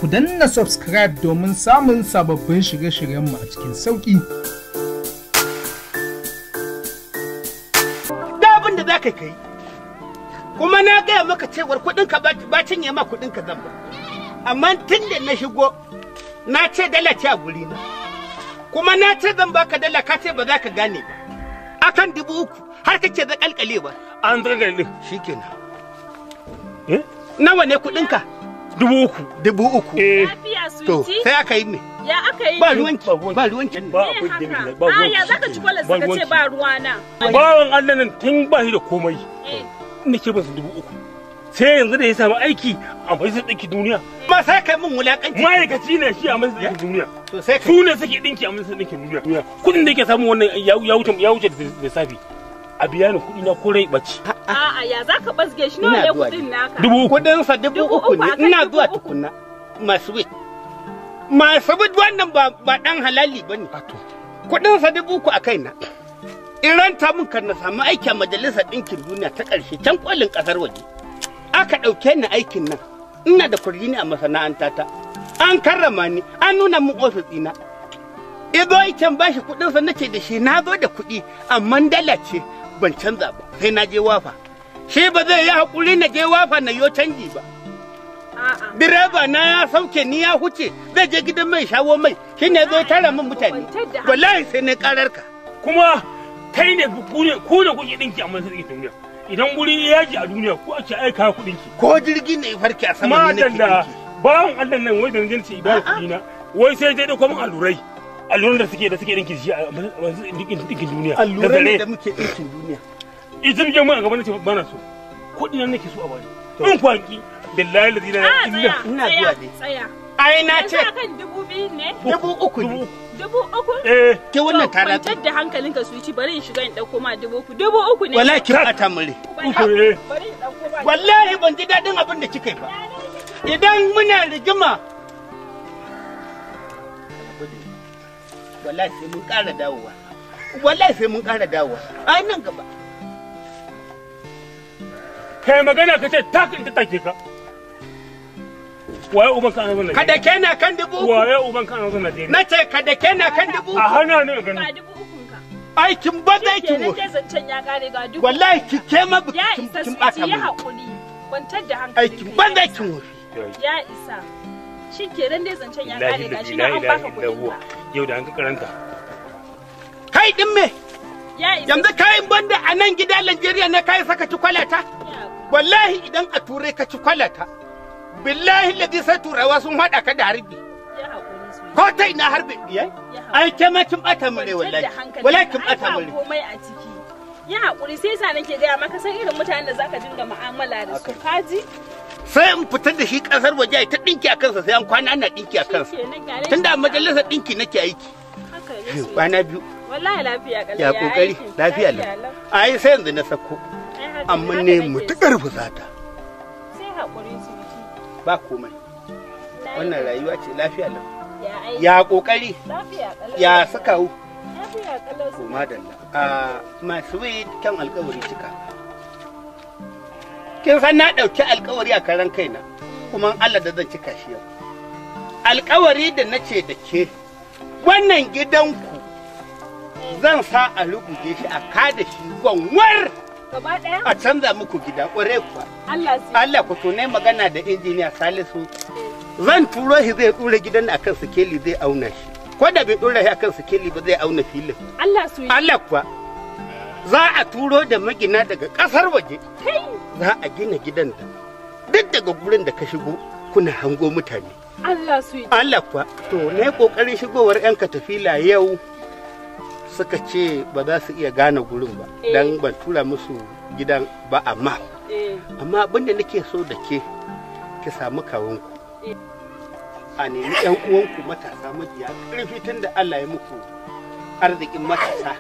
ku danna subscribe domin samun sababbin shirye-shiryenmu a cikin sauƙi. Da abin da za ka kai, kuma na gaya maka cewar kuɗinka ba cinye ma kuɗinka zan ba. Amma tun da na shigo, na ce dala ce a gurina. Kuma na ce zan baka dala ka ce ba za ka gane ba. Akan 3,000 har kake da kalkale ba. An zaga din. Shikenan. Nawa ne kuɗinka? 3,000. Lafiya To, suiti. sai aka yi me? Ya aka yi? Ba ruwanki, ba ruwanki. Ba akwai dalili. Ba Ah, ya zaka ci kwalas ka ce ba ruwa na. Bawan Allah nan tun ba shi da komai. Eh. Nake ba su 3,000. Sai yanzu da ya samu aiki a majalisar ɗinkin duniya. Ma sai kai mun wulakanci. Ma'aikaci ne shi a majalisar ɗinkin duniya. To sai kai. Su ne suke ɗinki a majalisar ɗinkin duniya. Kuɗin da yake samun wannan ya wuce da safi. A biya ni kuɗi na ko rai ɓaci. A'a, ya zaka basge shi nawa ne kuɗin naka? 3,000. Kudinsa 3,000 ne, ina zuwa tukunna. Masu wit. Masu wit wannan ba ɗan halali ba ne. Kudinsa 3,000 a kaina. In ranta mun kan na samu aiki a majalisar ɗinkin duniya ta ƙarshe can ƙwallin ƙasar waje. Aka ɗauke ni aikin nan. Ina da kurjini a masana'antata. An karrama ni, an nuna min ofis ɗina. Izo can bashi kuɗinsa nace da shi na zo da kuɗi, amma dala ce ban canza ba, sai na je wafa. Shi ba zai yi haƙuri na je wafa na yo canji ba. A'a. Direba na ya sauke ni ya huce zai je gidan mai shawo mai shi ne zai tara min mutane. Wallahi sai ne karar ka. Kuma kai ne ku ne kuke ɗinki a majalisar ɗinkin duniya. Idan guri ya yaji a duniya ko ake aika kuɗinki. Ko jirgi ne ya farke a sama ne nake Madalla ɗinki. bawan Allah nan wai da nan ce ibada kuɗi na. Wai sai dai da kuma allurai. Alluran da suke ɗinki shi a majalisar ɗinkin duniya. Allurai ne da muke ɗinkin duniya. Ita muke mun a gaba nace ba na so. Kuɗi nan nake so a bani. In kwanki billahi la ilaha illa Ina zuwa dai. Tsaya. Ai na ce Yanzu akan 2,000 ne? 3,000 ne. 3,000? Ke wannan tara. Kwantar da hankalinka su ci bari in shiga in ɗauko ma 3,000. 3,000 ne. Wallahi kin ɓata mure. Bari in ɗauko ma. Wallahi ban ji daɗin abin da kika yi ba. Idan muna rigima. Wallahi sai mun ƙara dawowa. Wallahi sai mun ƙara dawowa. Ai nan gaba. kai magana ka ce takin ta take ka. Waye uban ka ana zan Najeriya? Kada ke na kan 3,000. Waye uban ka ana zan Najeriya? Na ce kada ke na kan 3,000. A hana ne gani. Ga 3,000 ka. Aikin banza aikin Kenan wofi. dai zancen ya kare ga 2,000. Wallahi ki ke ma Ya kin isa su ɓata ci ya mure. haƙuri. Kwantar da hankalinka. Aikin banza aikin wofi. Ya isa. Shi kenan dai zancen ya kare ga shi na an baka kuɗin ka. Yau da an ka karanta. Kai din me? Ya isa. Yanzu kayan banda a nan gida Najeriya na kai saka ci kwalata? Wallahi idan a turai ka ci kwalata. Billahi ladi sai turawa sun haɗa ka da harbi. Ya haƙuri su. Ko ta ina harbi biyai? Ai ke ma kin ɓata mure wallahi. Wallahi kin ɓata mure. komai a ciki. Ya haƙuri sai sa nake gaya maka san irin mutanen da zaka dinga mu'amala da su. Kaji? Sai in fitar da shi ƙasar waje ta ɗinki a kansa sai an kwana ana ɗinki a kansa. Tunda a majalisar ɗinki nake aiki. Haka ne. Kwana biyu. Wallahi lafiya kalau. Ya kokari lafiya lau. Ai sai yanzu na sako. Amma ne mutukar fusata. Sai haƙuri su ci. Ba komai. Wannan rayuwa ce lafiya lau. Ya aiki. Ya kokari. Lafiya kalau. Ya sakawu. Lafiya kalau. Ko madalla. Masu wai kan alkawari cika. Kin san na ɗauki alkawari a karan kaina. Kuma Allah da zan cika shi yau. Alkawari da nace da ke. Wannan gidanku zan sa a ruguje shi a kada shi gwanwar. Gaba ɗaya? A canza muku gida ƙware kuwa. Allah ku ne magana da injiniya Salisu. Zan turo shi zai ɗura gidan a kan sikeli zai auna shi. Ko da bai ɗura shi a kan sikeli ba zai auna filin. Allah su yi. Allah kuwa. Za a turo da magina daga ƙasar waje. Za a gina gidan da duk daga gurin da ka shigo kuna hango mutane. Allah su yi. Allah kuwa. To ne ƙoƙarin shigowar 'yan katafila yau. Suka ce ba za su iya gane gurin ba don ban tura musu gidan ba amma abinda nake so da ke samu kawunku a nemi yan uwanku matasa majiya ƙarfi tun da Allah ya muku arzikin matasa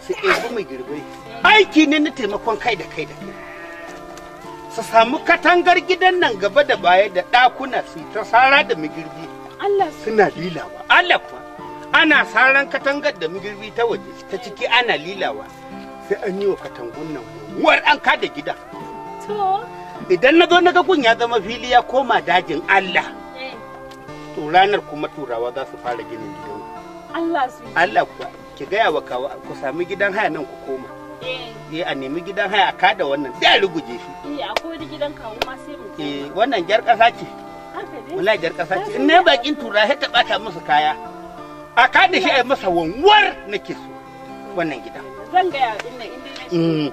su ɗebi mai girbai aiki ne na taimakon kai da kai su samu katangar gidan nan gaba da baya da ɗakuna su ta sara da magirbi suna lilawa Allah kuwa ana saran katangar da magirbi ta waje ta ciki ana lilawa sai an yi wa katangun nan war an kada gida idan na zo na ga gun ya zama fili ya koma dajin Allah to ranar kuma turawa za su fara ginin gidan Allah kuwa ki gaya wa kawa ku sami gidan haya nan ku koma a nemi gidan haya a kada wannan da ruguje shi akwai wani gidan kawo ma sai mu wannan jar kasa ce wallahi jar kasa ce in ne bakin tura sai ta bata musu kaya a kada shi a masa wanwar nake so wannan gidan zan ga inda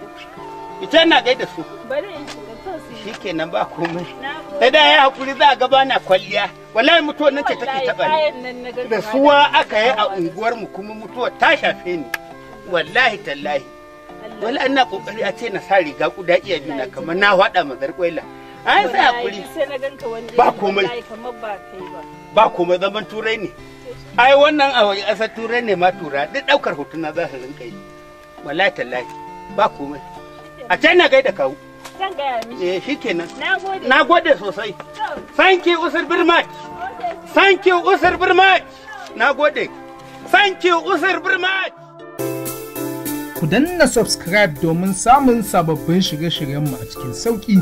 ita na gaida su bari in shiga to shikenan ba komai sai da ya hakuri za a ga bana kwalliya wallahi mutuwar nan ce take taba ni da suwa aka yi a unguwar mu kuma mutuwar ta shafe ni wallahi tallahi wallahi ina kokari a ce na sa riga kuda iya bina kamar na hada mazar kwaila an sai hakuri sai na ganka wani ba komai kamar ba kai ba komai zaman turai ne ai wannan a waje asar turai ne ma tura duk daukar hotuna za su rinka yi wallahi tallahi ba komai a can na gaida kawo zan gaya mishi shikenan nagode nagode sosai thank you usur birmat thank you usur birmat nagode thank you usur birmat ku danna subscribe domin samun sababbin shirye-shiryenmu a cikin sauƙi.